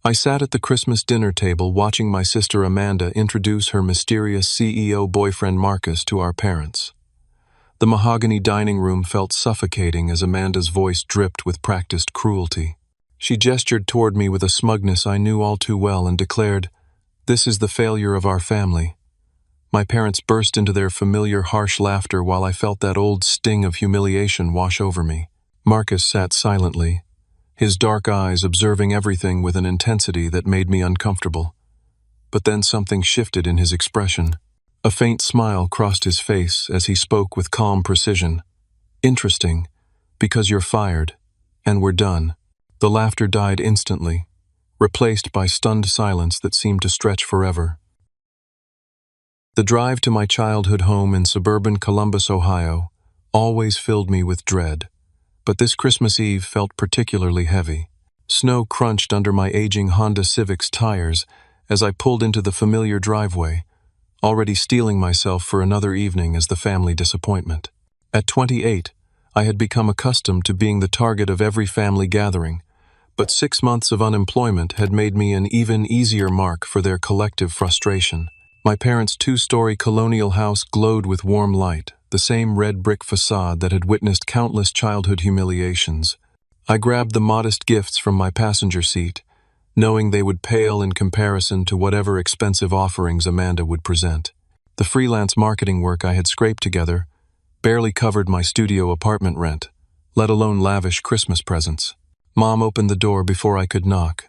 I sat at the Christmas dinner table watching my sister Amanda introduce her mysterious CEO boyfriend Marcus to our parents. The mahogany dining room felt suffocating as Amanda's voice dripped with practiced cruelty. She gestured toward me with a smugness I knew all too well and declared, "This is the failure of our family." My parents burst into their familiar harsh laughter while I felt that old sting of humiliation wash over me. Marcus sat silently, his dark eyes observing everything with an intensity that made me uncomfortable. But then something shifted in his expression. A faint smile crossed his face as he spoke with calm precision. "Interesting, because you're fired, and we're done." The laughter died instantly, replaced by stunned silence that seemed to stretch forever. The drive to my childhood home in suburban Columbus, Ohio, always filled me with dread. But this Christmas Eve felt particularly heavy. Snow crunched under my aging Honda Civic's tires as I pulled into the familiar driveway, already steeling myself for another evening as the family disappointment. At 28, I had become accustomed to being the target of every family gathering, but 6 months of unemployment had made me an even easier mark for their collective frustration. My parents' 2-story colonial house glowed with warm light, the same red brick facade that had witnessed countless childhood humiliations. I grabbed the modest gifts from my passenger seat, knowing they would pale in comparison to whatever expensive offerings Amanda would present. The freelance marketing work I had scraped together barely covered my studio apartment rent, let alone lavish Christmas presents. Mom opened the door before I could knock,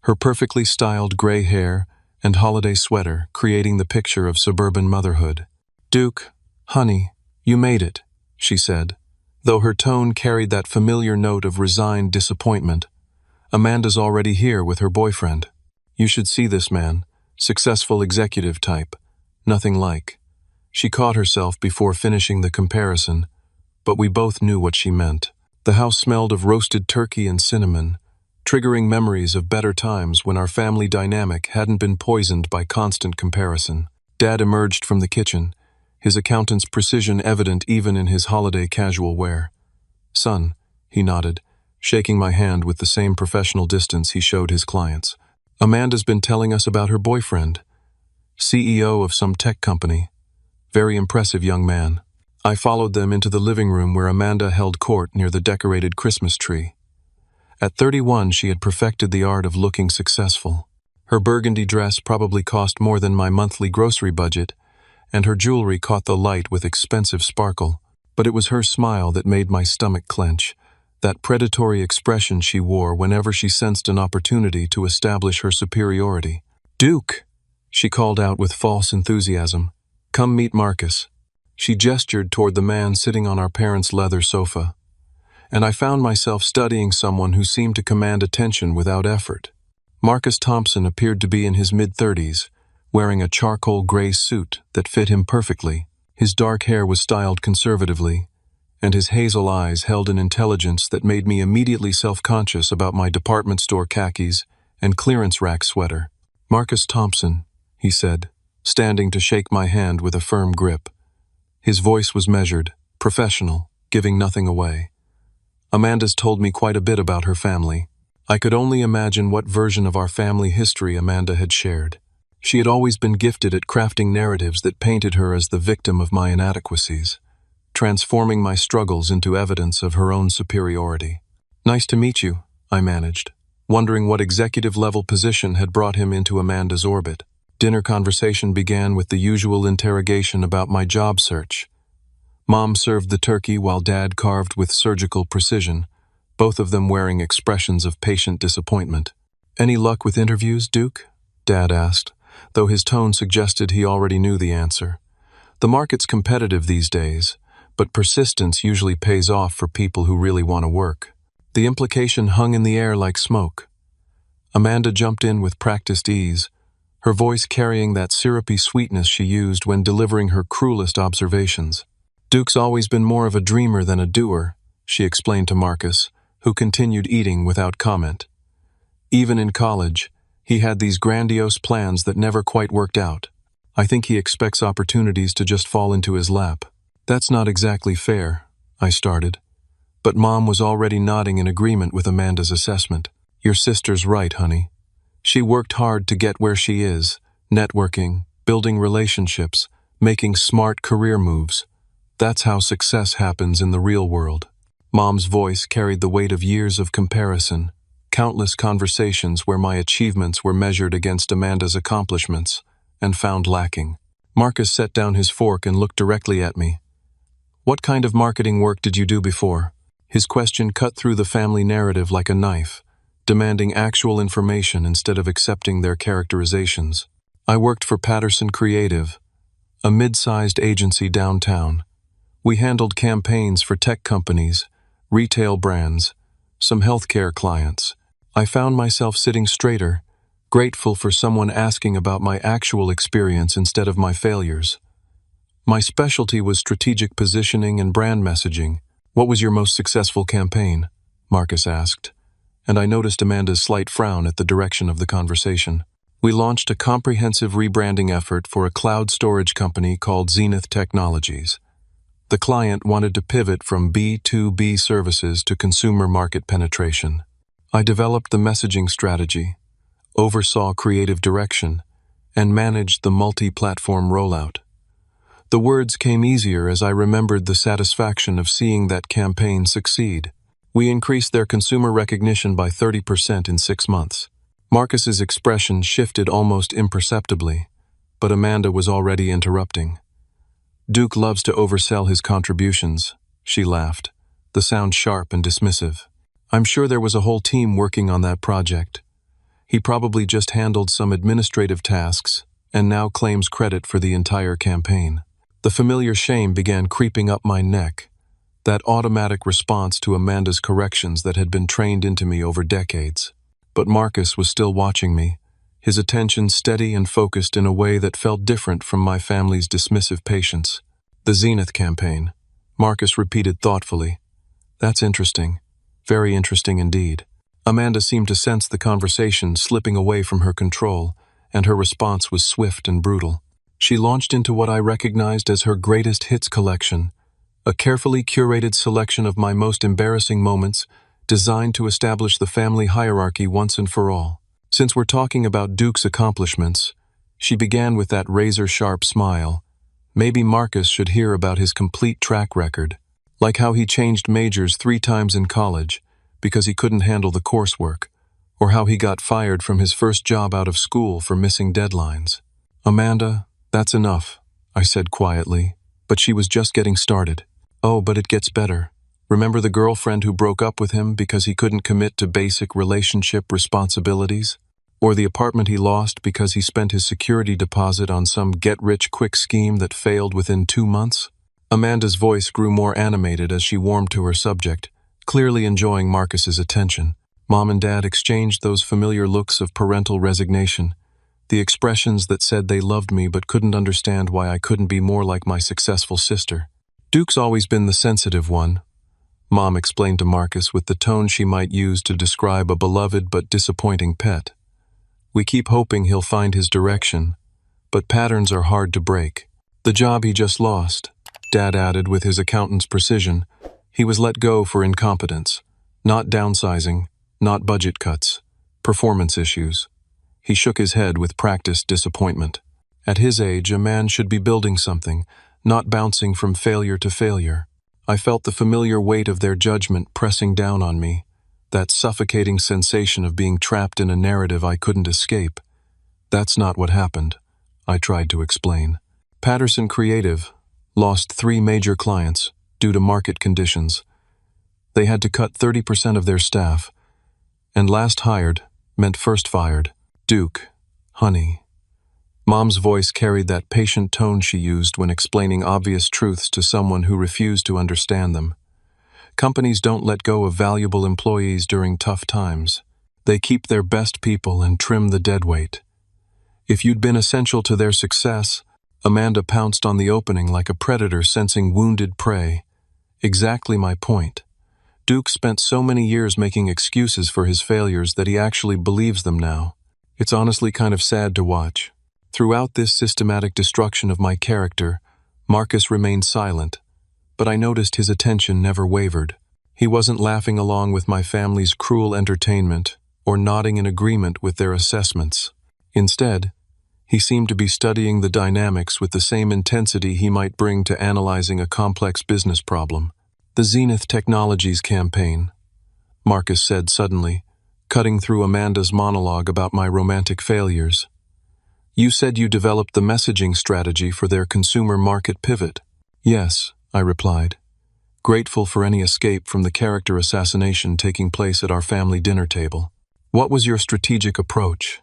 her perfectly styled gray hair and holiday sweater creating the picture of suburban motherhood. "Duke, honey, you made it," she said, though her tone carried that familiar note of resigned disappointment. "Amanda's already here with her boyfriend. You should see this man, successful executive type, nothing like." She caught herself before finishing the comparison, but we both knew what she meant. The house smelled of roasted turkey and cinnamon, triggering memories of better times when our family dynamic hadn't been poisoned by constant comparison. Dad emerged from the kitchen, his accountant's precision evident even in his holiday casual wear. "Son," he nodded, shaking my hand with the same professional distance he showed his clients. "Amanda's been telling us about her boyfriend, CEO of some tech company. Very impressive young man." I followed them into the living room where Amanda held court near the decorated Christmas tree. At 31, she had perfected the art of looking successful. Her burgundy dress probably cost more than my monthly grocery budget, and her jewelry caught the light with expensive sparkle. But it was her smile that made my stomach clench, that predatory expression she wore whenever she sensed an opportunity to establish her superiority. "Duke," she called out with false enthusiasm, "come meet Marcus." She gestured toward the man sitting on our parents' leather sofa, and I found myself studying someone who seemed to command attention without effort. Marcus Thompson appeared to be in his mid-30s, wearing a charcoal gray suit that fit him perfectly. His dark hair was styled conservatively, and his hazel eyes held an intelligence that made me immediately self-conscious about my department store khakis and clearance rack sweater. "Marcus Thompson," he said, standing to shake my hand with a firm grip. His voice was measured, professional, giving nothing away. "Amanda's told me quite a bit about her family." I could only imagine what version of our family history Amanda had shared. She had always been gifted at crafting narratives that painted her as the victim of my inadequacies, transforming my struggles into evidence of her own superiority. "Nice to meet you," I managed, wondering what executive-level position had brought him into Amanda's orbit. Dinner conversation began with the usual interrogation about my job search. Mom served the turkey while Dad carved with surgical precision, both of them wearing expressions of patient disappointment. "Any luck with interviews, Duke?" Dad asked, though his tone suggested he already knew the answer. The market's competitive these days, but persistence usually pays off for people who really want to work. The implication hung in the air like smoke. Amanda jumped in with practiced ease, her voice carrying that syrupy sweetness she used when delivering her cruelest observations. "Duke's always been more of a dreamer than a doer," she explained to Marcus, who continued eating without comment. "Even in college, he had these grandiose plans that never quite worked out. I think he expects opportunities to just fall into his lap." "That's not exactly fair," I started, but Mom was already nodding in agreement with Amanda's assessment. "Your sister's right, honey. She worked hard to get where she is, networking, building relationships, making smart career moves. That's how success happens in the real world. Mom's voice carried the weight of years of comparison, countless conversations where my achievements were measured against Amanda's accomplishments, and found lacking. Marcus set down his fork and looked directly at me. "What kind of marketing work did you do before?" His question cut through the family narrative like a knife, demanding actual information instead of accepting their characterizations. "I worked for Patterson Creative, a mid-sized agency downtown. We handled campaigns for tech companies, retail brands, some healthcare clients. I found myself sitting straighter, grateful for someone asking about my actual experience instead of my failures. My specialty was strategic positioning and brand messaging." "What was your most successful campaign?" Marcus asked, and I noticed Amanda's slight frown at the direction of the conversation. "We launched a comprehensive rebranding effort for a cloud storage company called Zenith Technologies. The client wanted to pivot from B2B services to consumer market penetration. I developed the messaging strategy, oversaw creative direction, and managed the multi-platform rollout. The words came easier as I remembered the satisfaction of seeing that campaign succeed. We increased their consumer recognition by 30% in 6 months. Marcus's expression shifted almost imperceptibly, but Amanda was already interrupting. "Duke loves to oversell his contributions," she laughed, the sound sharp and dismissive. "I'm sure there was a whole team working on that project. He probably just handled some administrative tasks and now claims credit for the entire campaign." The familiar shame began creeping up my neck, that automatic response to Amanda's corrections that had been trained into me over decades. But Marcus was still watching me, his attention steady and focused in a way that felt different from my family's dismissive patience. "The Zenith campaign," Marcus repeated thoughtfully. "That's interesting. Very interesting indeed." Amanda seemed to sense the conversation slipping away from her control, and her response was swift and brutal. She launched into what I recognized as her greatest hits collection, a carefully curated selection of my most embarrassing moments designed to establish the family hierarchy once and for all. "Since we're talking about Duke's accomplishments," she began with that razor-sharp smile, "maybe Marcus should hear about his complete track record, like how he changed majors 3 times in college because he couldn't handle the coursework, or how he got fired from his first job out of school for missing deadlines." "Amanda, that's enough," I said quietly, but she was just getting started. "Oh, but it gets better. Remember the girlfriend who broke up with him because he couldn't commit to basic relationship responsibilities? Or the apartment he lost because he spent his security deposit on some get-rich-quick scheme that failed within 2 months?" Amanda's voice grew more animated as she warmed to her subject, clearly enjoying Marcus's attention. Mom and Dad exchanged those familiar looks of parental resignation, the expressions that said they loved me but couldn't understand why I couldn't be more like my successful sister. "Duke's always been the sensitive one," Mom explained to Marcus with the tone she might use to describe a beloved but disappointing pet. "We keep hoping he'll find his direction, but patterns are hard to break. The job he just lost," Dad added with his accountant's precision, "he was let go for incompetence. Not downsizing, not budget cuts, performance issues." He shook his head with practiced disappointment. At his age, a man should be building something, not bouncing from failure to failure. I felt the familiar weight of their judgment pressing down on me, that suffocating sensation of being trapped in a narrative I couldn't escape. "That's not what happened," I tried to explain. "Patterson Creative lost 3 major clients due to market conditions. They had to cut 30% of their staff, and last hired meant first fired. Duke, honey." Mom's voice carried that patient tone she used when explaining obvious truths to someone who refused to understand them. Companies don't let go of valuable employees during tough times. They keep their best people and trim the deadweight. If you'd been essential to their success, Amanda pounced on the opening like a predator sensing wounded prey. Exactly my point. Duke spent so many years making excuses for his failures that he actually believes them now. It's honestly kind of sad to watch. Throughout this systematic destruction of my character, Marcus remained silent, but I noticed his attention never wavered. He wasn't laughing along with my family's cruel entertainment or nodding in agreement with their assessments. Instead, he seemed to be studying the dynamics with the same intensity he might bring to analyzing a complex business problem. "The Zenith Technologies campaign," Marcus said suddenly, cutting through Amanda's monologue about my romantic failures. "You said you developed the messaging strategy for their consumer market pivot." "Yes," I replied, grateful for any escape from the character assassination taking place at our family dinner table. "What was your strategic approach?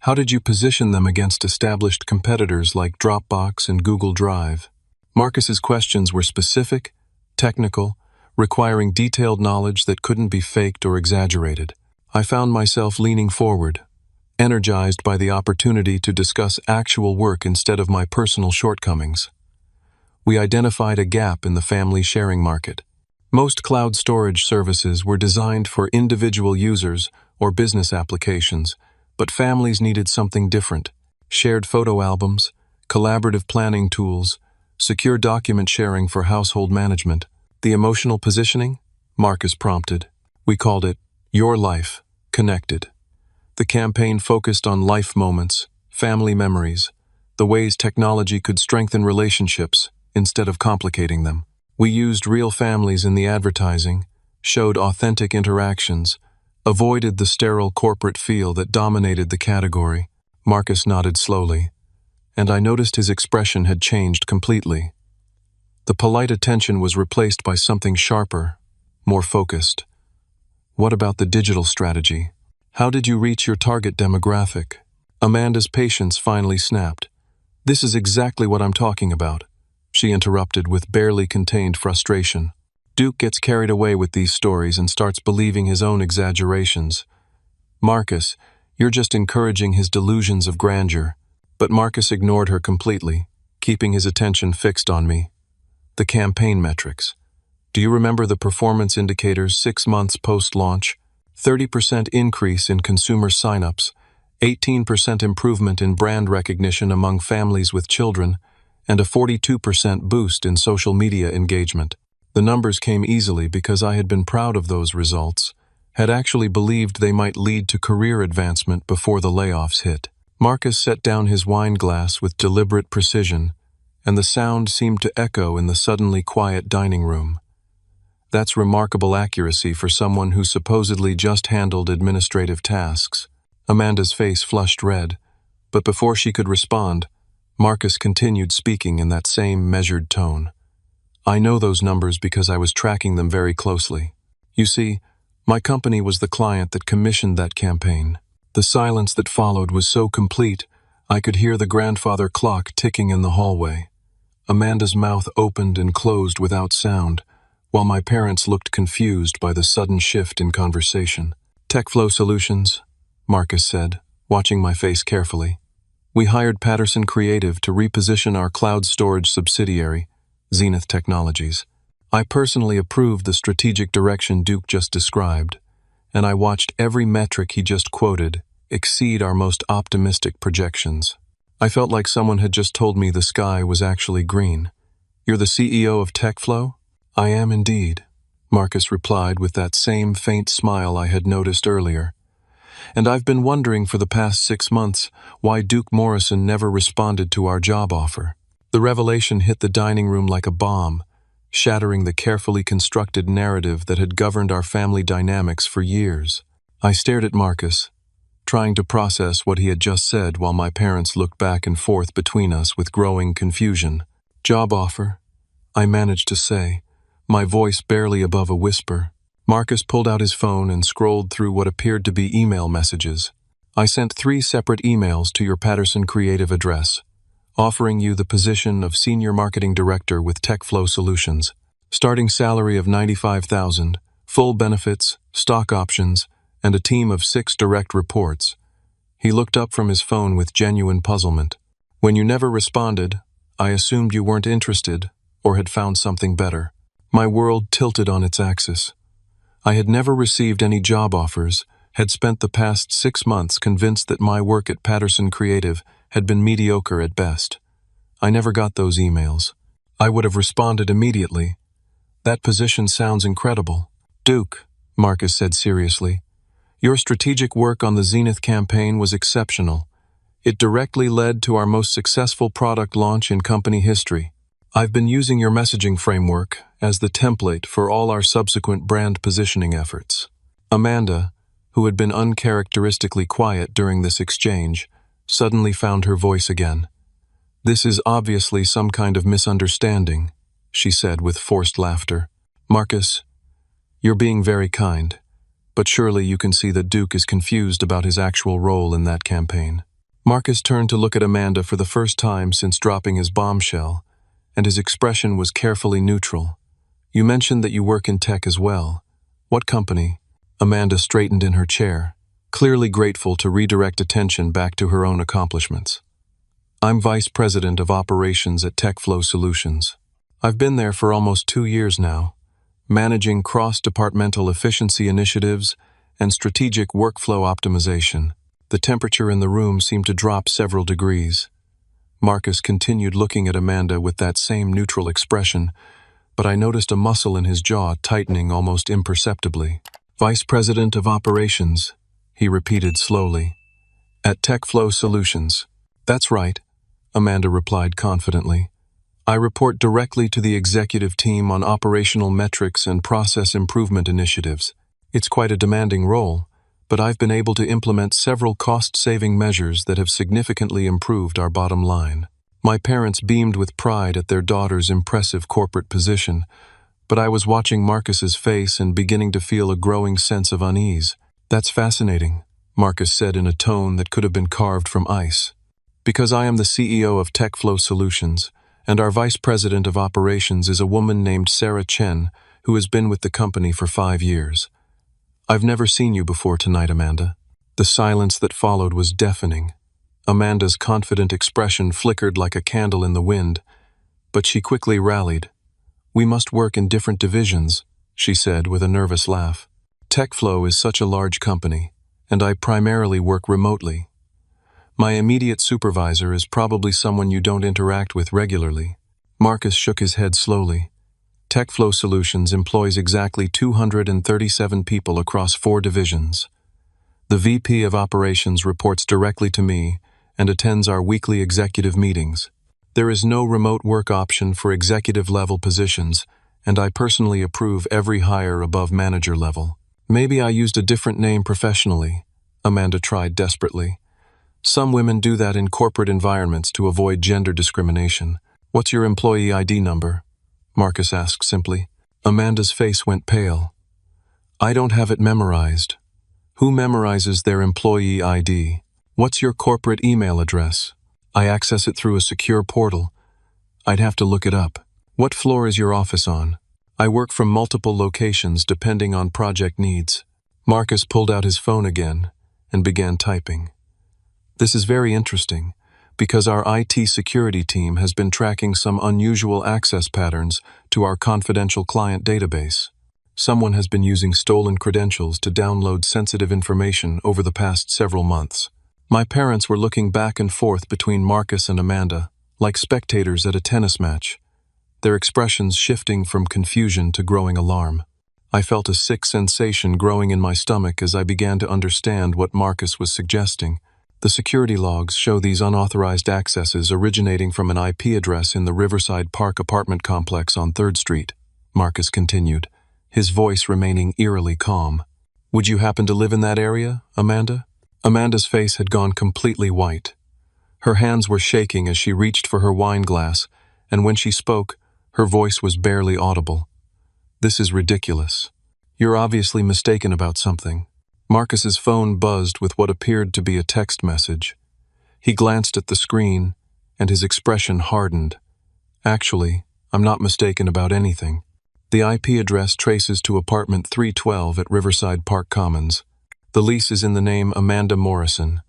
How did you position them against established competitors like Dropbox and Google Drive?" Marcus's questions were specific, technical, requiring detailed knowledge that couldn't be faked or exaggerated. I found myself leaning forward, energized by the opportunity to discuss actual work instead of my personal shortcomings. We identified a gap in the family sharing market. Most cloud storage services were designed for individual users or business applications, but families needed something different: shared photo albums, collaborative planning tools, secure document sharing for household management. "The emotional positioning?" Marcus prompted. "We called it Your Life, Connected." The campaign focused on life moments, family memories, the ways technology could strengthen relationships instead of complicating them. We used real families in the advertising, showed authentic interactions, avoided the sterile corporate feel that dominated the category. Marcus nodded slowly, and I noticed his expression had changed completely. The polite attention was replaced by something sharper, more focused. "What about the digital strategy? How did you reach your target demographic?" Amanda's patience finally snapped. "This is exactly what I'm talking about," she interrupted with barely contained frustration. "Duke gets carried away with these stories and starts believing his own exaggerations. Marcus, you're just encouraging his delusions of grandeur." But Marcus ignored her completely, keeping his attention fixed on me. "The campaign metrics. Do you remember the performance indicators 6 months post-launch? 30% increase in consumer signups, 18% improvement in brand recognition among families with children, and a 42% boost in social media engagement. The numbers came easily because I had been proud of those results, had actually believed they might lead to career advancement before the layoffs hit." Marcus set down his wine glass with deliberate precision, and the sound seemed to echo in the suddenly quiet dining room. "That's remarkable accuracy for someone who supposedly just handled administrative tasks." Amanda's face flushed red, but before she could respond, Marcus continued speaking in that same measured tone. "I know those numbers because I was tracking them very closely. You see, my company was the client that commissioned that campaign." The silence that followed was so complete, I could hear the grandfather clock ticking in the hallway. Amanda's mouth opened and closed without sound, while my parents looked confused by the sudden shift in conversation. "TechFlow Solutions," Marcus said, watching my face carefully. "We hired Patterson Creative to reposition our cloud storage subsidiary, Zenith Technologies. I personally approved the strategic direction Duke just described, and I watched every metric he just quoted exceed our most optimistic projections. I felt like someone had just told me the sky was actually green. "You're the CEO of TechFlow?" "I am indeed," Marcus replied with that same faint smile I had noticed earlier. "And I've been wondering for the past 6 months why Duke Morrison never responded to our job offer." The revelation hit the dining room like a bomb, shattering the carefully constructed narrative that had governed our family dynamics for years. I stared at Marcus, trying to process what he had just said while my parents looked back and forth between us with growing confusion. "Job offer," I managed to say, my voice barely above a whisper. Marcus pulled out his phone and scrolled through what appeared to be email messages. "I sent 3 separate emails to your Patterson Creative address, offering you the position of Senior Marketing Director with TechFlow Solutions. Starting salary of $95,000, full benefits, stock options, and a team of 6 direct reports." He looked up from his phone with genuine puzzlement. "When you never responded, I assumed you weren't interested or had found something better." My world tilted on its axis. I had never received any job offers, had spent the past 6 months convinced that my work at Patterson Creative had been mediocre at best. I never got those emails. I would have responded immediately. "That position sounds incredible." "Duke," Marcus said seriously, Your strategic work on the Zenith campaign was exceptional. It directly led to our most successful product launch in company history. I've been using your messaging framework as the template for all our subsequent brand positioning efforts. Amanda, who had been uncharacteristically quiet during this exchange, suddenly found her voice again. "This is obviously some kind of misunderstanding," she said with forced laughter. "Marcus, you're being very kind, but surely you can see that Duke is confused about his actual role in that campaign." Marcus turned to look at Amanda for the first time since dropping his bombshell, and his expression was carefully neutral. "You mentioned that you work in tech as well. What company?" Amanda straightened in her chair, clearly grateful to redirect attention back to her own accomplishments. "I'm Vice President of Operations at TechFlow Solutions. I've been there for almost 2 years now, managing cross-departmental efficiency initiatives and strategic workflow optimization." The temperature in the room seemed to drop several degrees. Marcus continued looking at Amanda with that same neutral expression, but I noticed a muscle in his jaw tightening almost imperceptibly. "Vice President of Operations," he repeated slowly. "At TechFlow Solutions." "That's right," Amanda replied confidently. "I report directly to the executive team on operational metrics and process improvement initiatives. It's quite a demanding role, but I've been able to implement several cost-saving measures that have significantly improved our bottom line." My parents beamed with pride at their daughter's impressive corporate position, but I was watching Marcus's face and beginning to feel a growing sense of unease. "That's fascinating," Marcus said in a tone that could have been carved from ice. "Because I am the CEO of TechFlow Solutions, and our Vice President of Operations is a woman named Sarah Chen, who has been with the company for 5 years. I've never seen you before tonight, Amanda." The silence that followed was deafening. Amanda's confident expression flickered like a candle in the wind, but she quickly rallied. "We must work in different divisions," she said with a nervous laugh. "TechFlow is such a large company, and I primarily work remotely. My immediate supervisor is probably someone you don't interact with regularly." Marcus shook his head slowly. TechFlow Solutions employs exactly 237 people across 4 divisions. The VP of Operations reports directly to me and attends our weekly executive meetings. There is no remote work option for executive-level positions, and I personally approve every hire above manager level. "Maybe I used a different name professionally," Amanda tried desperately. "Some women do that in corporate environments to avoid gender discrimination." "What's your employee ID number?" Marcus asked simply. Amanda's face went pale. "I don't have it memorized." "Who memorizes their employee ID? What's your corporate email address?" "I access it through a secure portal. I'd have to look it up." "What floor is your office on?" "I work from multiple locations depending on project needs." Marcus pulled out his phone again and began typing. "This is very interesting, because our IT security team has been tracking some unusual access patterns to our confidential client database. Someone has been using stolen credentials to download sensitive information over the past several months." My parents were looking back and forth between Marcus and Amanda, like spectators at a tennis match, their expressions shifting from confusion to growing alarm. I felt a sick sensation growing in my stomach as I began to understand what Marcus was suggesting. "The security logs show these unauthorized accesses originating from an IP address in the Riverside Park apartment complex on 3rd Street, Marcus continued, his voice remaining eerily calm. "Would you happen to live in that area, Amanda?" Amanda's face had gone completely white. Her hands were shaking as she reached for her wine glass, and when she spoke, her voice was barely audible. "This is ridiculous. You're obviously mistaken about something." Marcus's phone buzzed with what appeared to be a text message. He glanced at the screen, and his expression hardened. "Actually, I'm not mistaken about anything. The IP address traces to apartment 312 at Riverside Park Commons. The lease is in the name Amanda Morrison,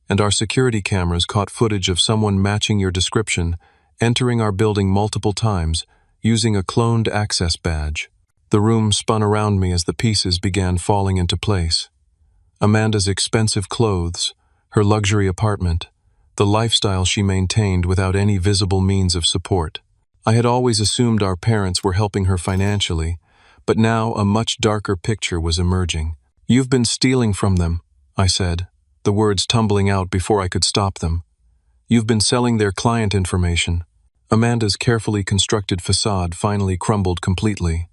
and our security cameras caught footage of someone matching your description, entering our building multiple times, using a cloned access badge." The room spun around me as the pieces began falling into place. Amanda's expensive clothes, her luxury apartment, the lifestyle she maintained without any visible means of support. I had always assumed our parents were helping her financially, but now a much darker picture was emerging. "You've been stealing from them," I said, the words tumbling out before I could stop them. "You've been selling their client information." Amanda's carefully constructed facade finally crumbled completely.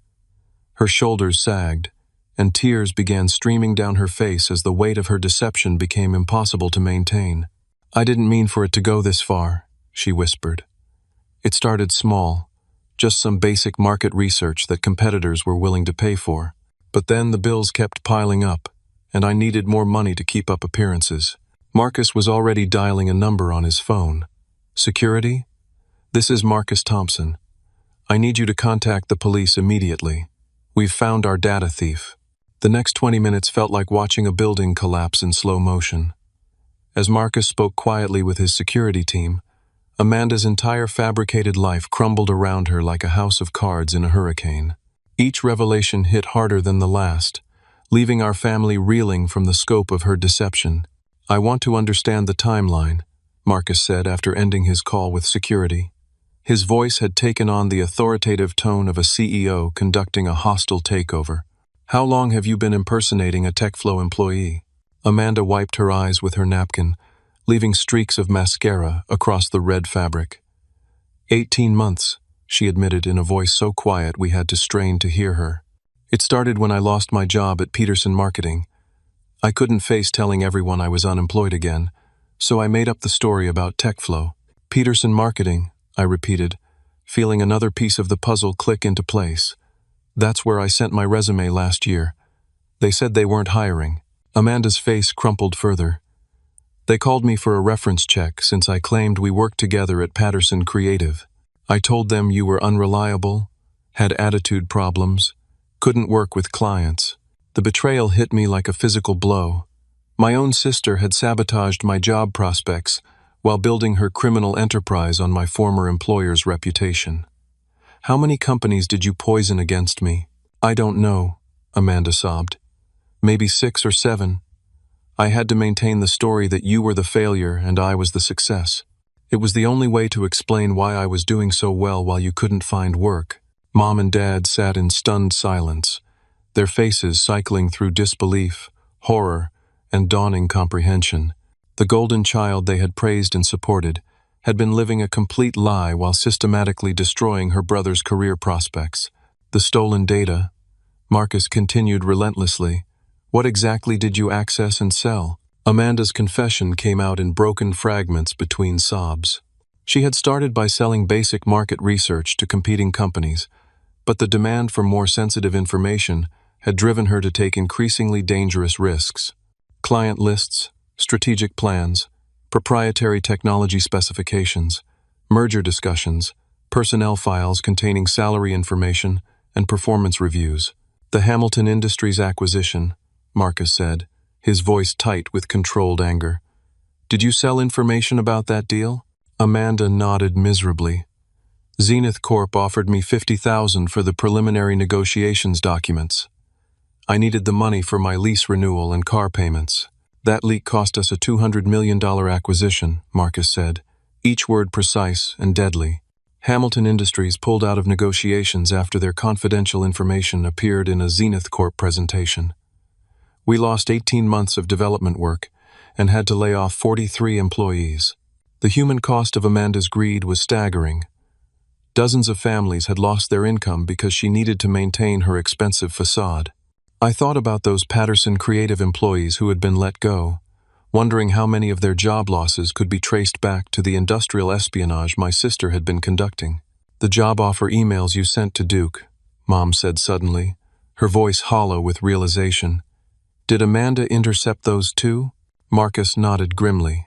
Her shoulders sagged, and tears began streaming down her face as the weight of her deception became impossible to maintain. "I didn't mean for it to go this far," she whispered. "It started small, just some basic market research that competitors were willing to pay for. But then the bills kept piling up, and I needed more money to keep up appearances." Marcus was already dialing a number on his phone. "Security? This is Marcus Thompson. I need you to contact the police immediately. We've found our data thief." The next 20 minutes felt like watching a building collapse in slow motion. As Marcus spoke quietly with his security team, Amanda's entire fabricated life crumbled around her like a house of cards in a hurricane. Each revelation hit harder than the last, leaving our family reeling from the scope of her deception. "I want to understand the timeline," Marcus said after ending his call with security. His voice had taken on the authoritative tone of a CEO conducting a hostile takeover. "How long have you been impersonating a TechFlow employee?" Amanda wiped her eyes with her napkin, leaving streaks of mascara across the red fabric. 18 months, she admitted in a voice so quiet we had to strain to hear her. "It started when I lost my job at Peterson Marketing. I couldn't face telling everyone I was unemployed again, so I made up the story about TechFlow." "Peterson Marketing," I repeated, feeling another piece of the puzzle click into place. "That's where I sent my resume last year. They said they weren't hiring." Amanda's face crumpled further. "They called me for a reference check since I claimed we worked together at Patterson Creative. I told them you were unreliable, had attitude problems, couldn't work with clients." The betrayal hit me like a physical blow. My own sister had sabotaged my job prospects while building her criminal enterprise on my former employer's reputation. "How many companies did you poison against me?" "I don't know," Amanda sobbed. "Maybe 6 or 7. I had to maintain the story that you were the failure and I was the success. It was the only way to explain why I was doing so well while you couldn't find work." Mom and Dad sat in stunned silence, their faces cycling through disbelief, horror, and dawning comprehension. The golden child they had praised and supported had been living a complete lie while systematically destroying her brother's career prospects. "The stolen data," Marcus continued relentlessly. "What exactly did you access and sell?" Amanda's confession came out in broken fragments between sobs. She had started by selling basic market research to competing companies, but the demand for more sensitive information had driven her to take increasingly dangerous risks. Client lists, strategic plans, proprietary technology specifications, merger discussions, personnel files containing salary information, and performance reviews. "The Hamilton Industries acquisition," Marcus said, his voice tight with controlled anger. "Did you sell information about that deal?" Amanda nodded miserably. "Zenith Corp offered me $50,000 for the preliminary negotiations documents. I needed the money for my lease renewal and car payments. That leak cost us a $200 million acquisition," Marcus said, each word precise and deadly. "Hamilton Industries pulled out of negotiations after their confidential information appeared in a Zenith Corp presentation. We lost 18 months of development work and had to lay off 43 employees." The human cost of Amanda's greed was staggering. Dozens of families had lost their income because she needed to maintain her expensive facade. I thought about those Patterson Creative employees who had been let go, wondering how many of their job losses could be traced back to the industrial espionage my sister had been conducting. "The job offer emails you sent to Duke," Mom said suddenly, her voice hollow with realization. "Did Amanda intercept those too?" Marcus nodded grimly.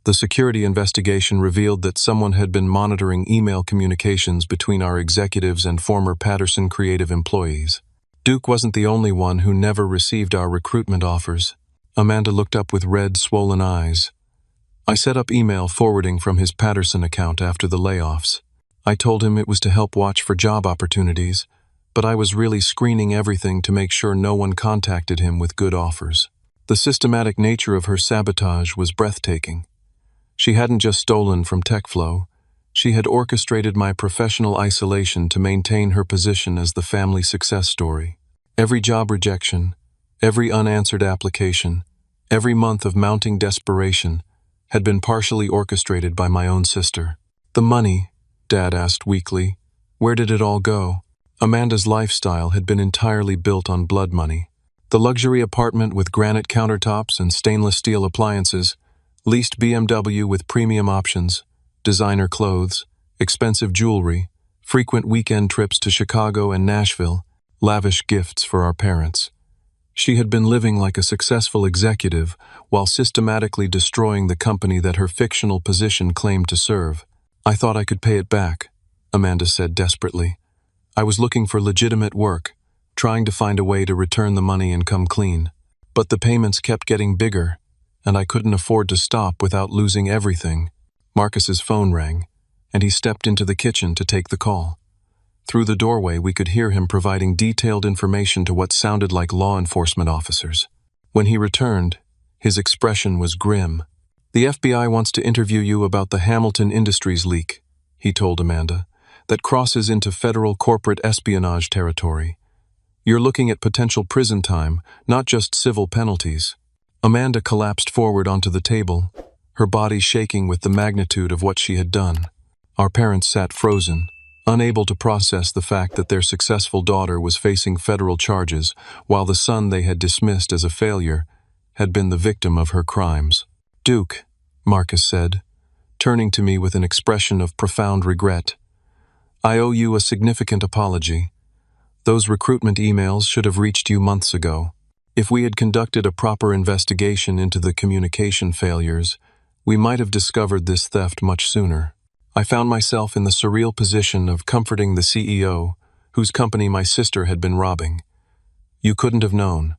"The security investigation revealed that someone had been monitoring email communications between our executives and former Patterson Creative employees. Duke wasn't the only one who never received our recruitment offers." Amanda looked up with red, swollen eyes. "I set up email forwarding from his Patterson account after the layoffs. I told him it was to help watch for job opportunities, but I was really screening everything to make sure no one contacted him with good offers." The systematic nature of her sabotage was breathtaking. She hadn't just stolen from TechFlow, she had orchestrated my professional isolation to maintain her position as the family success story. Every job rejection, Every unanswered application, every month of mounting desperation, had been partially orchestrated by my own sister. The money, Dad asked weakly, where did it all go? Amanda's lifestyle had been entirely built on blood money. The luxury apartment with granite countertops and stainless steel appliances, leased BMW with premium options, designer clothes, expensive jewelry, frequent weekend trips to Chicago and Nashville, lavish gifts for our parents. She had been living like a successful executive while systematically destroying the company that her fictional position claimed to serve. I thought I could pay it back, Amanda said desperately. I was looking for legitimate work, trying to find a way to return the money and come clean. But the payments kept getting bigger, and I couldn't afford to stop without losing everything. Marcus's phone rang, and he stepped into the kitchen to take the call. Through the doorway, we could hear him providing detailed information to what sounded like law enforcement officers. When he returned, his expression was grim. The FBI wants to interview you about the Hamilton Industries leak, he told Amanda, that crosses into federal corporate espionage territory. You're looking at potential prison time, not just civil penalties. Amanda collapsed forward onto the table, her body shaking with the magnitude of what she had done. Our parents sat frozen, unable to process the fact that their successful daughter was facing federal charges, while the son they had dismissed as a failure had been the victim of her crimes. Duke, Marcus said, turning to me with an expression of profound regret. I owe you a significant apology. Those recruitment emails should have reached you months ago. If we had conducted a proper investigation into the communication failures, we might have discovered this theft much sooner. I found myself in the surreal position of comforting the CEO, whose company my sister had been robbing. You couldn't have known.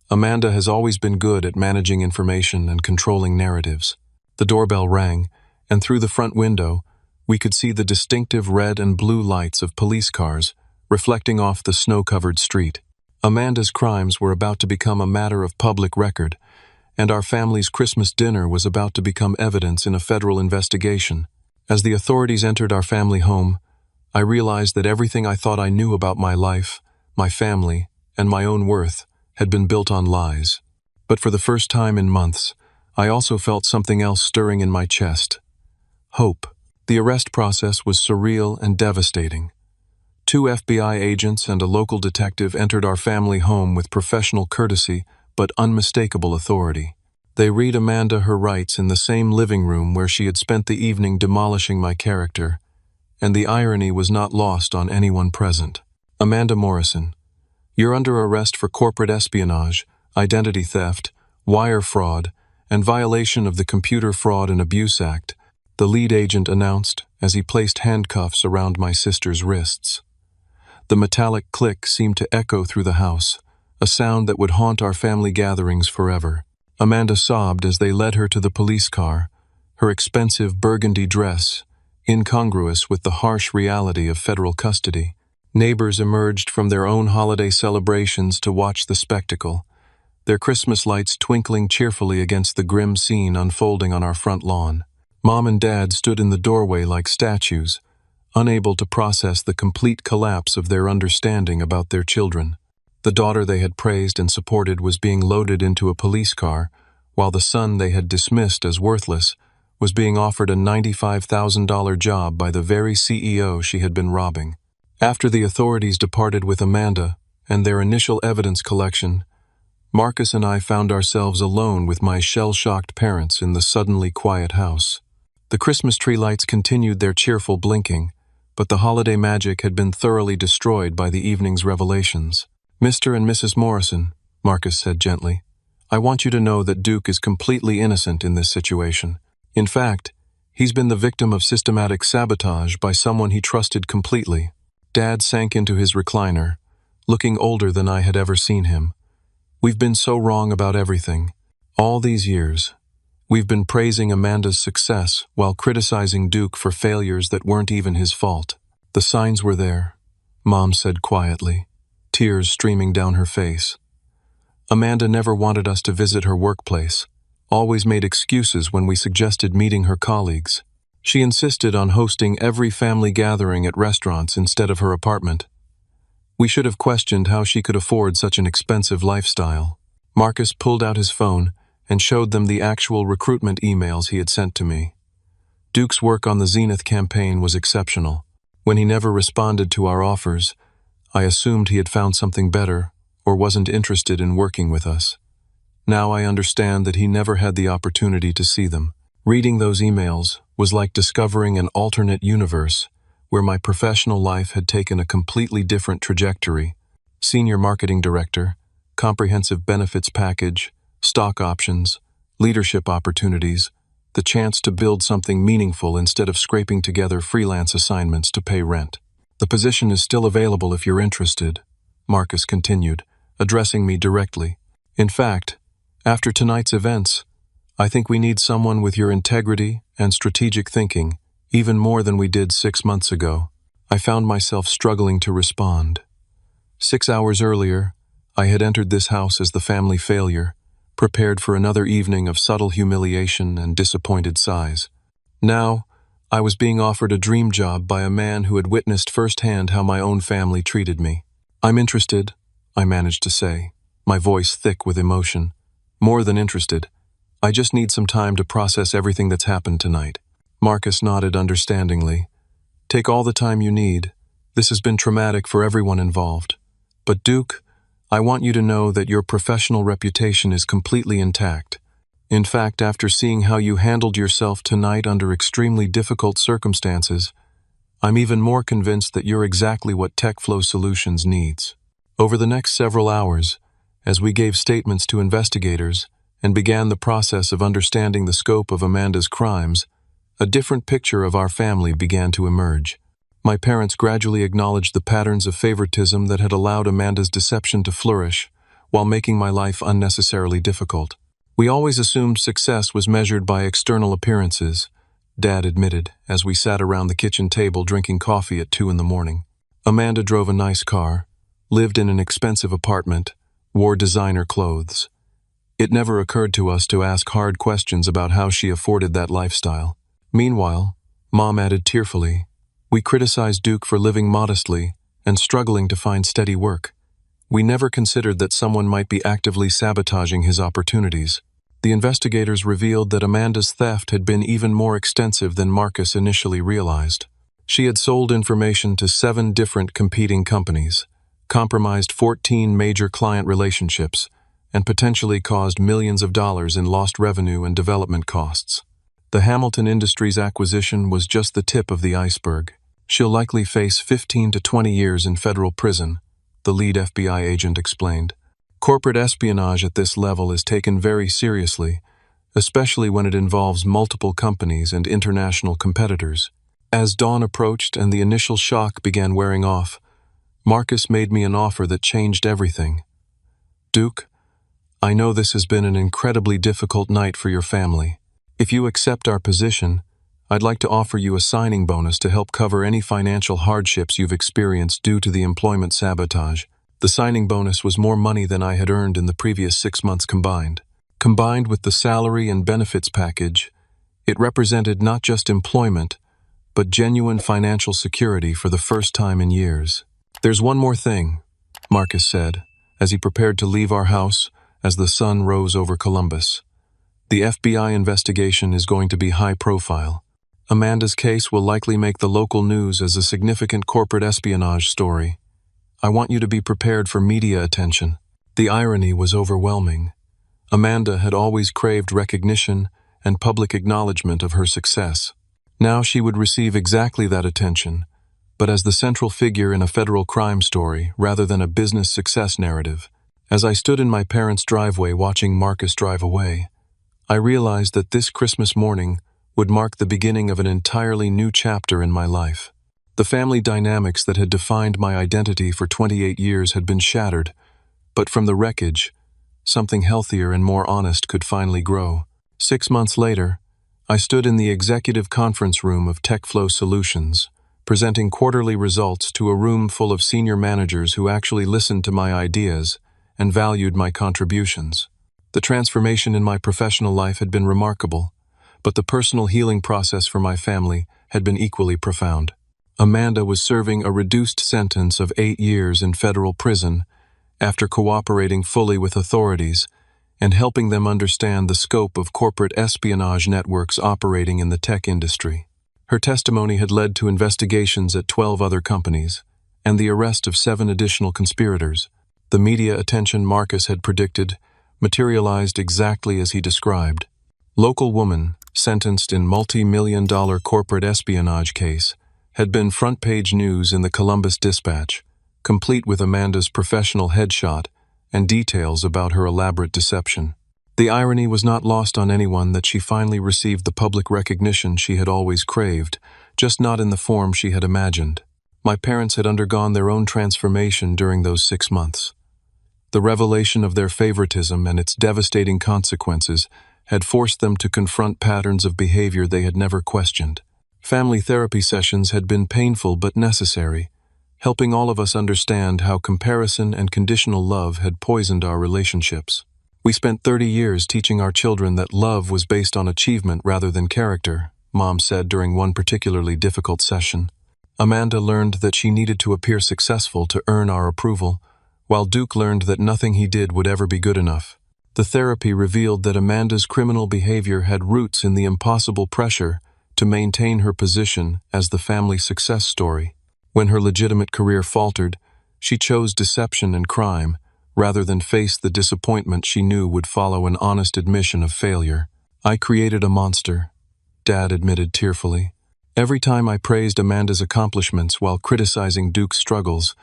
Amanda has always been good at managing information and controlling narratives. The doorbell rang, and through the front window, we could see the distinctive red and blue lights of police cars reflecting off the snow-covered street. Amanda's crimes were about to become a matter of public record, and our family's Christmas dinner was about to become evidence in a federal investigation. As the authorities entered our family home, I realized that everything I thought I knew about my life, my family, and my own worth had been built on lies. But for the first time in months, I also felt something else stirring in my chest. Hope. The arrest process was surreal and devastating. 2 FBI agents and a local detective entered our family home with professional courtesy but unmistakable authority. They read Amanda her rights in the same living room where she had spent the evening demolishing my character, and the irony was not lost on anyone present. Amanda Morrison, you're under arrest for corporate espionage, identity theft, wire fraud, and violation of the Computer Fraud and Abuse Act, the lead agent announced as he placed handcuffs around my sister's wrists. The metallic click seemed to echo through the house, a sound that would haunt our family gatherings forever. Amanda sobbed as they led her to the police car, her expensive burgundy dress incongruous with the harsh reality of federal custody. Neighbors emerged from their own holiday celebrations to watch the spectacle, their Christmas lights twinkling cheerfully against the grim scene unfolding on our front lawn. Mom and Dad stood in the doorway like statues, unable to process the complete collapse of their understanding about their children. The daughter they had praised and supported was being loaded into a police car, while the son they had dismissed as worthless was being offered a $95,000 job by the very CEO she had been robbing. After the authorities departed with Amanda and their initial evidence collection, Marcus and I found ourselves alone with my shell-shocked parents in the suddenly quiet house. The Christmas tree lights continued their cheerful blinking, but the holiday magic had been thoroughly destroyed by the evening's revelations. Mr. and Mrs. Morrison, Marcus said gently, I want you to know that Duke is completely innocent in this situation. In fact, he's been the victim of systematic sabotage by someone he trusted completely. Dad sank into his recliner, looking older than I had ever seen him. We've been so wrong about everything. All these years, we've been praising Amanda's success while criticizing Duke for failures that weren't even his fault. The signs were there, Mom said quietly, tears streaming down her face. Amanda never wanted us to visit her workplace, always made excuses when we suggested meeting her colleagues. She insisted on hosting every family gathering at restaurants instead of her apartment. We should have questioned how she could afford such an expensive lifestyle. Marcus pulled out his phone and showed them the actual recruitment emails he had sent to me. Duke's work on the Zenith campaign was exceptional. When he never responded to our offers, I assumed he had found something better or wasn't interested in working with us. Now I understand that he never had the opportunity to see them. Reading those emails was like discovering an alternate universe where my professional life had taken a completely different trajectory. Senior marketing director, comprehensive benefits package, stock options, leadership opportunities, the chance to build something meaningful instead of scraping together freelance assignments to pay rent. The position is still available if you're interested, Marcus continued, addressing me directly. In fact, after tonight's events, I think we need someone with your integrity and strategic thinking, even more than we did 6 months ago. I found myself struggling to respond. 6 hours earlier, I had entered this house as the family failure, prepared for another evening of subtle humiliation and disappointed sighs. Now, I was being offered a dream job by a man who had witnessed firsthand how my own family treated me. "I'm interested," I managed to say, my voice thick with emotion. "More than interested. I just need some time to process everything that's happened tonight." Marcus nodded understandingly. "Take all the time you need. This has been traumatic for everyone involved. But Duke, I want you to know that your professional reputation is completely intact. In fact, after seeing how you handled yourself tonight under extremely difficult circumstances, I'm even more convinced that you're exactly what TechFlow Solutions needs." Over the next several hours, as we gave statements to investigators and began the process of understanding the scope of Amanda's crimes, a different picture of our family began to emerge. My parents gradually acknowledged the patterns of favoritism that had allowed Amanda's deception to flourish, while making my life unnecessarily difficult. "We always assumed success was measured by external appearances," Dad admitted, as we sat around the kitchen table drinking coffee at 2 in the morning. "Amanda drove a nice car, lived in an expensive apartment, wore designer clothes. It never occurred to us to ask hard questions about how she afforded that lifestyle. Meanwhile," Mom added tearfully, "we criticized Duke for living modestly and struggling to find steady work. We never considered that someone might be actively sabotaging his opportunities." The investigators revealed that Amanda's theft had been even more extensive than Marcus initially realized. She had sold information to 7 different competing companies, compromised 14 major client relationships, and potentially caused millions of dollars in lost revenue and development costs. The Hamilton Industries acquisition was just the tip of the iceberg. "She'll likely face 15 to 20 years in federal prison," the lead FBI agent explained. "Corporate espionage at this level is taken very seriously, especially when it involves multiple companies and international competitors." As dawn approached and the initial shock began wearing off, Marcus made me an offer that changed everything. "Duke, I know this has been an incredibly difficult night for your family. If you accept our position, I'd like to offer you a signing bonus to help cover any financial hardships you've experienced due to the employment sabotage." The signing bonus was more money than I had earned in the previous 6 months combined. Combined with the salary and benefits package, it represented not just employment, but genuine financial security for the first time in years. "There's one more thing," Marcus said, as he prepared to leave our house as the sun rose over Columbus. "The FBI investigation is going to be high profile. Amanda's case will likely make the local news as a significant corporate espionage story. I want you to be prepared for media attention." The irony was overwhelming. Amanda had always craved recognition and public acknowledgement of her success. Now she would receive exactly that attention, but as the central figure in a federal crime story rather than a business success narrative. As I stood in my parents' driveway watching Marcus drive away, I realized that this Christmas morning would mark the beginning of an entirely new chapter in my life. The family dynamics that had defined my identity for 28 years had been shattered, but from the wreckage, something healthier and more honest could finally grow. 6 months later, I stood in the executive conference room of TechFlow Solutions, presenting quarterly results to a room full of senior managers who actually listened to my ideas and valued my contributions. The transformation in my professional life had been remarkable, but the personal healing process for my family had been equally profound. Amanda was serving a reduced sentence of 8 years in federal prison after cooperating fully with authorities and helping them understand the scope of corporate espionage networks operating in the tech industry. Her testimony had led to investigations at 12 other companies and the arrest of 7 additional conspirators. The media attention Marcus had predicted materialized exactly as he described. Local woman, sentenced in multi-million-dollar corporate espionage case, had been front-page news in the Columbus Dispatch, complete with Amanda's professional headshot and details about her elaborate deception. The irony was not lost on anyone that she finally received the public recognition she had always craved, just not in the form she had imagined. My parents had undergone their own transformation during those 6 months. The revelation of their favoritism and its devastating consequences had forced them to confront patterns of behavior they had never questioned. Family therapy sessions had been painful but necessary, helping all of us understand how comparison and conditional love had poisoned our relationships. We spent 30 years teaching our children that love was based on achievement rather than character, Mom said during one particularly difficult session. Amanda learned that she needed to appear successful to earn our approval, while Duke learned that nothing he did would ever be good enough. The therapy revealed that Amanda's criminal behavior had roots in the impossible pressure to maintain her position as the family success story. When her legitimate career faltered, she chose deception and crime, rather than face the disappointment she knew would follow an honest admission of failure. "I created a monster," Dad admitted tearfully. "Every time I praised Amanda's accomplishments while criticizing Duke's struggles,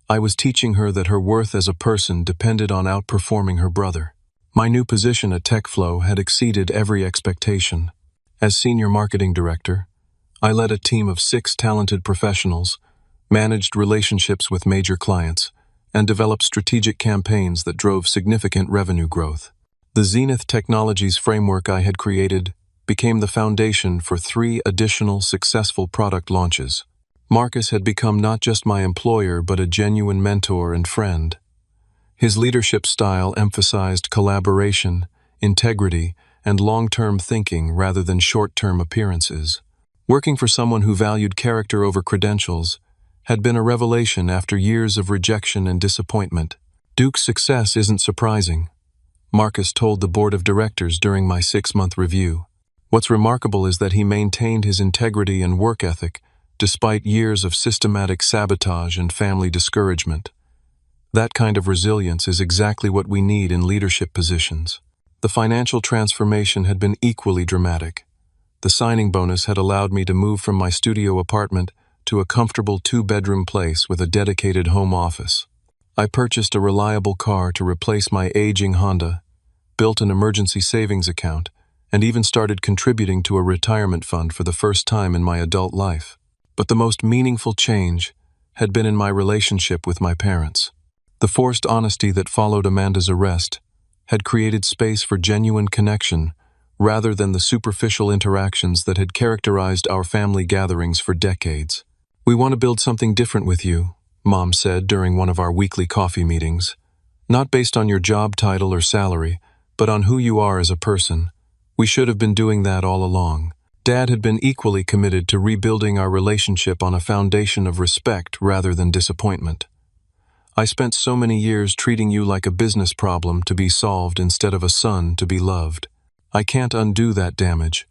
I was teaching her that her worth as a person depended on outperforming her brother." My new position at TechFlow had exceeded every expectation. As Senior Marketing Director, I led a team of 6 talented professionals, managed relationships with major clients, and developed strategic campaigns that drove significant revenue growth. The Zenith Technologies framework I had created became the foundation for 3 additional successful product launches. Marcus had become not just my employer but a genuine mentor and friend. His leadership style emphasized collaboration, integrity, and long-term thinking rather than short-term appearances. Working for someone who valued character over credentials had been a revelation after years of rejection and disappointment. Duke's success isn't surprising, Marcus told the board of directors during my 6-month review. What's remarkable is that he maintained his integrity and work ethic despite years of systematic sabotage and family discouragement. That kind of resilience is exactly what we need in leadership positions. The financial transformation had been equally dramatic. The signing bonus had allowed me to move from my studio apartment to a comfortable 2-bedroom place with a dedicated home office. I purchased a reliable car to replace my aging Honda, built an emergency savings account, and even started contributing to a retirement fund for the first time in my adult life. But the most meaningful change had been in my relationship with my parents. The forced honesty that followed Amanda's arrest had created space for genuine connection rather than the superficial interactions that had characterized our family gatherings for decades. "We want to build something different with you," Mom said during one of our weekly coffee meetings. "Not based on your job title or salary, but on who you are as a person. We should have been doing that all along." Dad had been equally committed to rebuilding our relationship on a foundation of respect rather than disappointment. "I spent so many years treating you like a business problem to be solved instead of a son to be loved. I can't undo that damage,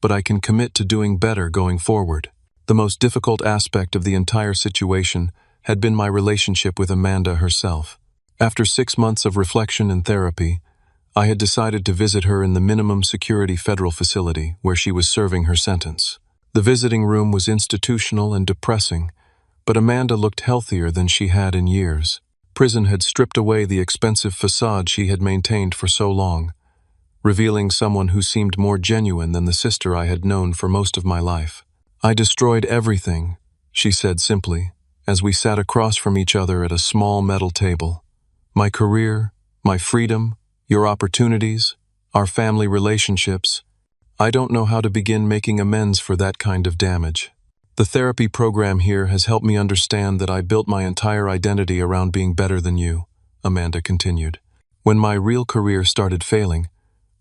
but I can commit to doing better going forward." The most difficult aspect of the entire situation had been my relationship with Amanda herself. After 6 months of reflection and therapy, I had decided to visit her in the minimum security federal facility where she was serving her sentence. The visiting room was institutional and depressing, but Amanda looked healthier than she had in years. Prison had stripped away the expensive facade she had maintained for so long, revealing someone who seemed more genuine than the sister I had known for most of my life. "I destroyed everything," she said simply, as we sat across from each other at a small metal table. "My career, my freedom, your opportunities, our family relationships. I don't know how to begin making amends for that kind of damage. The therapy program here has helped me understand that I built my entire identity around being better than you," Amanda continued. "When my real career started failing,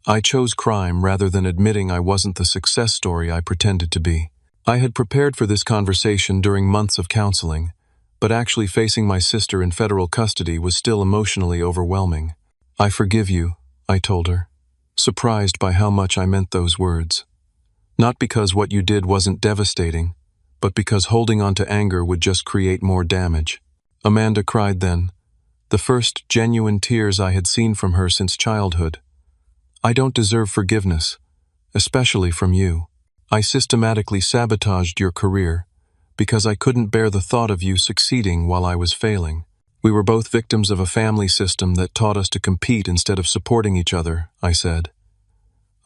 I chose crime rather than admitting I wasn't the success story I pretended to be. I had prepared for this conversation during months of counseling, but actually facing my sister in federal custody was still emotionally overwhelming. "I forgive you," I told her, surprised by how much I meant those words. Not because what you did wasn't devastating, but because holding on to anger would just create more damage. Amanda cried then, the first genuine tears I had seen from her since childhood. "I don't deserve forgiveness, especially from you. I systematically sabotaged your career because I couldn't bear the thought of you succeeding while I was failing. We were both victims of a family system that taught us to compete instead of supporting each other," I said.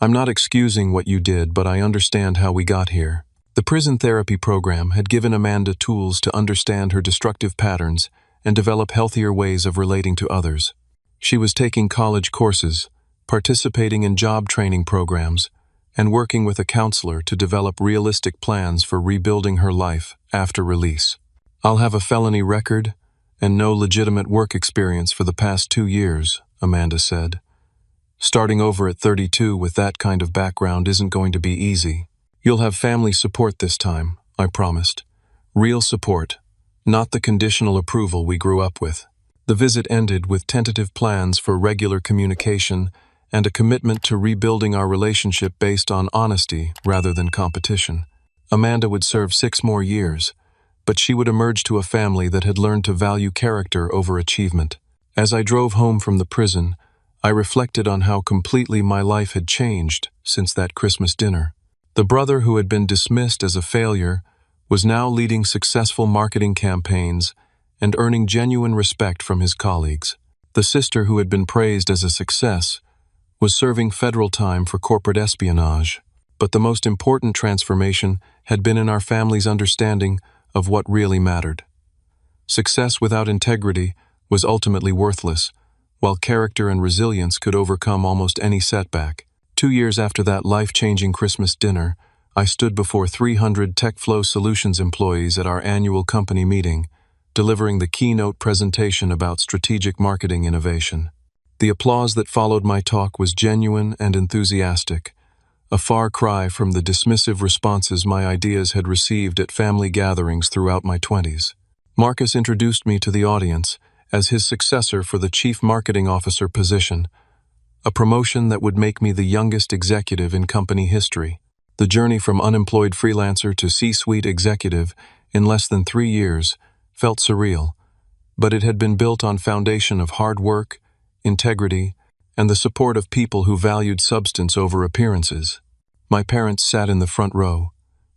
"I'm not excusing what you did, but I understand how we got here." The prison therapy program had given Amanda tools to understand her destructive patterns and develop healthier ways of relating to others. She was taking college courses, participating in job training programs, and working with a counselor to develop realistic plans for rebuilding her life after release. "I'll have a felony record and no legitimate work experience for the past 2 years, Amanda said. "Starting over at 32 with that kind of background isn't going to be easy. You'll have family support this time," I promised. "Real support, not the conditional approval we grew up with." The visit ended with tentative plans for regular communication and a commitment to rebuilding our relationship based on honesty rather than competition. Amanda would serve 6 more years, but she would emerge to a family that had learned to value character over achievement. As I drove home from the prison, I reflected on how completely my life had changed since that Christmas dinner. The brother who had been dismissed as a failure was now leading successful marketing campaigns and earning genuine respect from his colleagues. The sister who had been praised as a success was serving federal time for corporate espionage. But the most important transformation had been in our family's understanding of what really mattered. Success without integrity was ultimately worthless, while character and resilience could overcome almost any setback. 2 years after that life-changing Christmas dinner, I stood before 300 TechFlow Solutions employees at our annual company meeting, delivering the keynote presentation about strategic marketing innovation. The applause that followed my talk was genuine and enthusiastic, a far cry from the dismissive responses my ideas had received at family gatherings throughout my 20s. Marcus introduced me to the audience as his successor for the Chief Marketing Officer position, a promotion that would make me the youngest executive in company history. The journey from unemployed freelancer to C-suite executive in less than 3 years felt surreal, but it had been built on foundation of hard work, integrity, and the support of people who valued substance over appearances. My parents sat in the front row,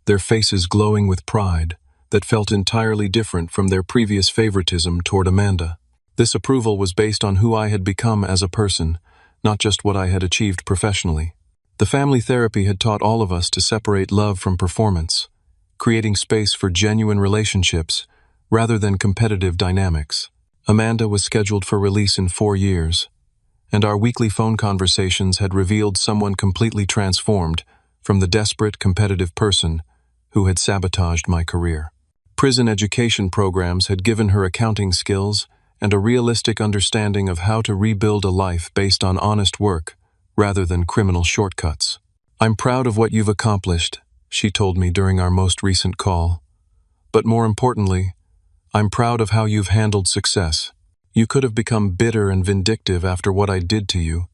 their faces glowing with pride that felt entirely different from their previous favoritism toward Amanda. This approval was based on who I had become as a person, not just what I had achieved professionally. The family therapy had taught all of us to separate love from performance, creating space for genuine relationships rather than competitive dynamics. Amanda was scheduled for release in 4 years, and our weekly phone conversations had revealed someone completely transformed from the desperate, competitive person who had sabotaged my career. Prison education programs had given her accounting skills and a realistic understanding of how to rebuild a life based on honest work rather than criminal shortcuts. "I'm proud of what you've accomplished," she told me during our most recent call. "But more importantly, I'm proud of how you've handled success. You could have become bitter and vindictive after what I did to you,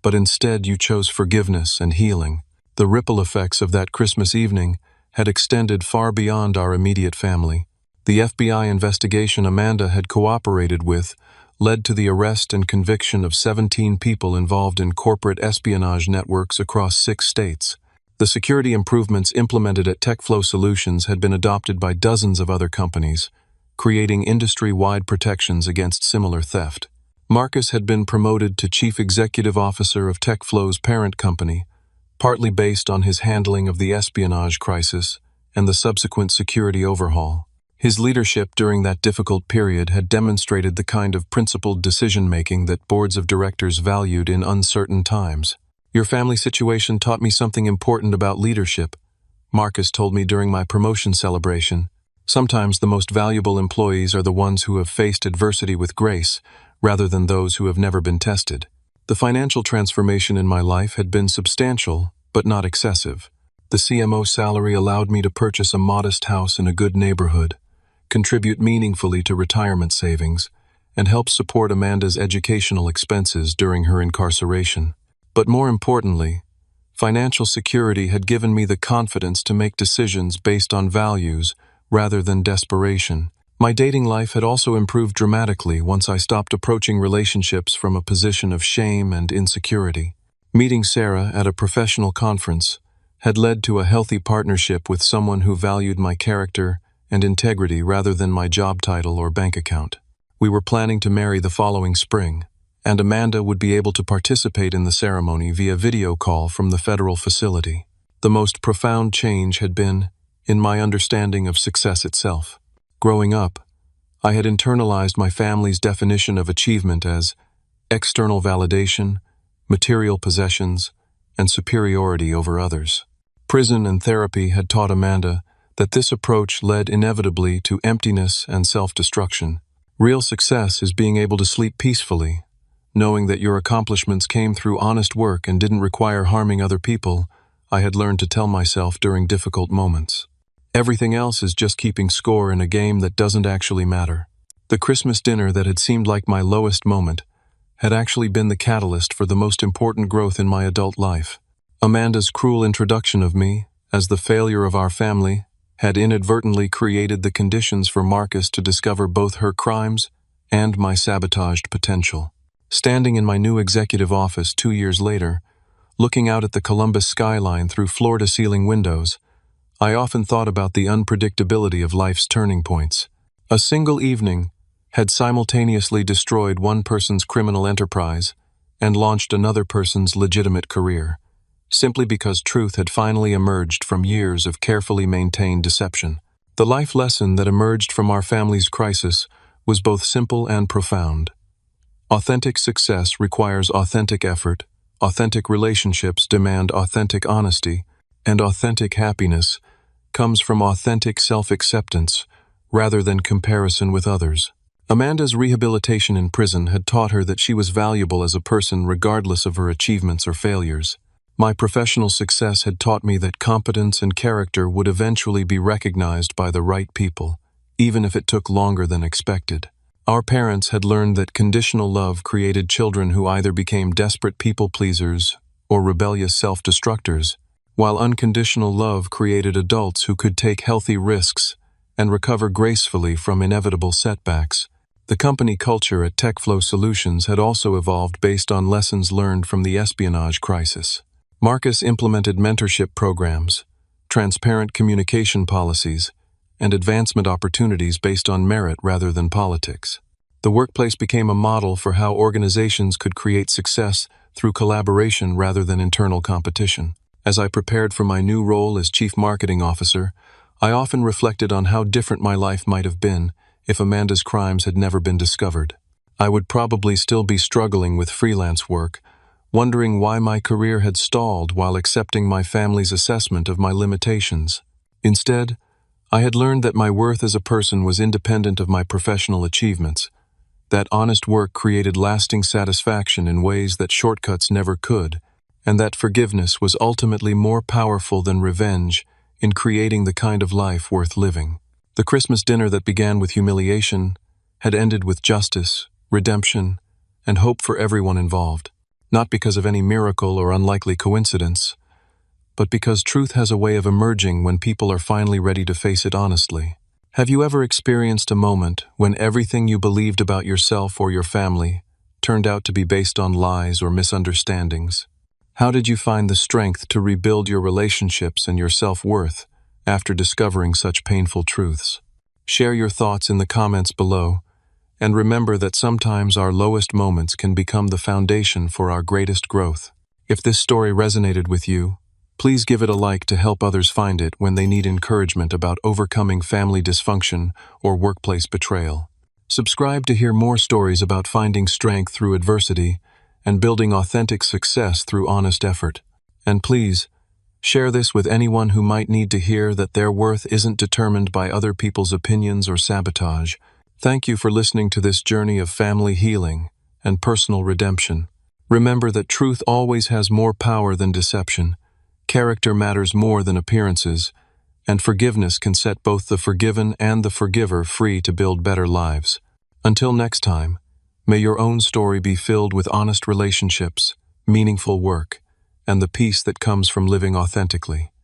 but instead you chose forgiveness and healing." The ripple effects of that Christmas evening had extended far beyond our immediate family. The FBI investigation Amanda had cooperated with led to the arrest and conviction of 17 people involved in corporate espionage networks across 6 states. The security improvements implemented at TechFlow Solutions had been adopted by dozens of other companies, creating industry-wide protections against similar theft. Marcus had been promoted to Chief Executive Officer of TechFlow's parent company, partly based on his handling of the espionage crisis and the subsequent security overhaul. His leadership during that difficult period had demonstrated the kind of principled decision-making that boards of directors valued in uncertain times. "Your family situation taught me something important about leadership," Marcus told me during my promotion celebration. "Sometimes the most valuable employees are the ones who have faced adversity with grace, rather than those who have never been tested." The financial transformation in my life had been substantial, but not excessive. The CMO salary allowed me to purchase a modest house in a good neighborhood, contribute meaningfully to retirement savings, and help support Amanda's educational expenses during her incarceration. But more importantly, financial security had given me the confidence to make decisions based on values rather than desperation. My dating life had also improved dramatically once I stopped approaching relationships from a position of shame and insecurity. Meeting Sarah at a professional conference had led to a healthy partnership with someone who valued my character and integrity rather than my job title or bank account. We were planning to marry the following spring, and Amanda would be able to participate in the ceremony via video call from the federal facility. The most profound change had been in my understanding of success itself. Growing up, I had internalized my family's definition of achievement as external validation, material possessions, and superiority over others. Prison and therapy had taught Amanda that this approach led inevitably to emptiness and self-destruction. Real success is being able to sleep peacefully, knowing that your accomplishments came through honest work and didn't require harming other people, I had learned to tell myself during difficult moments. Everything else is just keeping score in a game that doesn't actually matter. The Christmas dinner that had seemed like my lowest moment had actually been the catalyst for the most important growth in my adult life. Amanda's cruel introduction of me, as the failure of our family, had inadvertently created the conditions for Marcus to discover both her crimes and my sabotaged potential. Standing in my new executive office 2 years later, looking out at the Columbus skyline through floor-to-ceiling windows, I often thought about the unpredictability of life's turning points. A single evening had simultaneously destroyed one person's criminal enterprise and launched another person's legitimate career, simply because truth had finally emerged from years of carefully maintained deception. The life lesson that emerged from our family's crisis was both simple and profound. Authentic success requires authentic effort, authentic relationships demand authentic honesty, and authentic happiness comes from authentic self-acceptance rather than comparison with others. Amanda's rehabilitation in prison had taught her that she was valuable as a person regardless of her achievements or failures. My professional success had taught me that competence and character would eventually be recognized by the right people, even if it took longer than expected. Our parents had learned that conditional love created children who either became desperate people-pleasers or rebellious self-destructors, while unconditional love created adults who could take healthy risks and recover gracefully from inevitable setbacks. The company culture at TechFlow Solutions had also evolved based on lessons learned from the espionage crisis. Marcus implemented mentorship programs, transparent communication policies, and advancement opportunities based on merit rather than politics. The workplace became a model for how organizations could create success through collaboration rather than internal competition. As I prepared for my new role as Chief Marketing Officer, I often reflected on how different my life might have been if Amanda's crimes had never been discovered. I would probably still be struggling with freelance work, wondering why my career had stalled while accepting my family's assessment of my limitations. Instead, I had learned that my worth as a person was independent of my professional achievements, that honest work created lasting satisfaction in ways that shortcuts never could, and that forgiveness was ultimately more powerful than revenge in creating the kind of life worth living. The Christmas dinner that began with humiliation had ended with justice, redemption, and hope for everyone involved, not because of any miracle or unlikely coincidence, but because truth has a way of emerging when people are finally ready to face it honestly. Have you ever experienced a moment when everything you believed about yourself or your family turned out to be based on lies or misunderstandings? How did you find the strength to rebuild your relationships and your self-worth after discovering such painful truths? Share your thoughts in the comments below, and remember that sometimes our lowest moments can become the foundation for our greatest growth. If this story resonated with you, please give it a like to help others find it when they need encouragement about overcoming family dysfunction or workplace betrayal. Subscribe to hear more stories about finding strength through adversity and building authentic success through honest effort. And please, share this with anyone who might need to hear that their worth isn't determined by other people's opinions or sabotage. Thank you for listening to this journey of family healing and personal redemption. Remember that truth always has more power than deception. Character matters more than appearances, and forgiveness can set both the forgiven and the forgiver free to build better lives. Until next time, may your own story be filled with honest relationships, meaningful work, and the peace that comes from living authentically.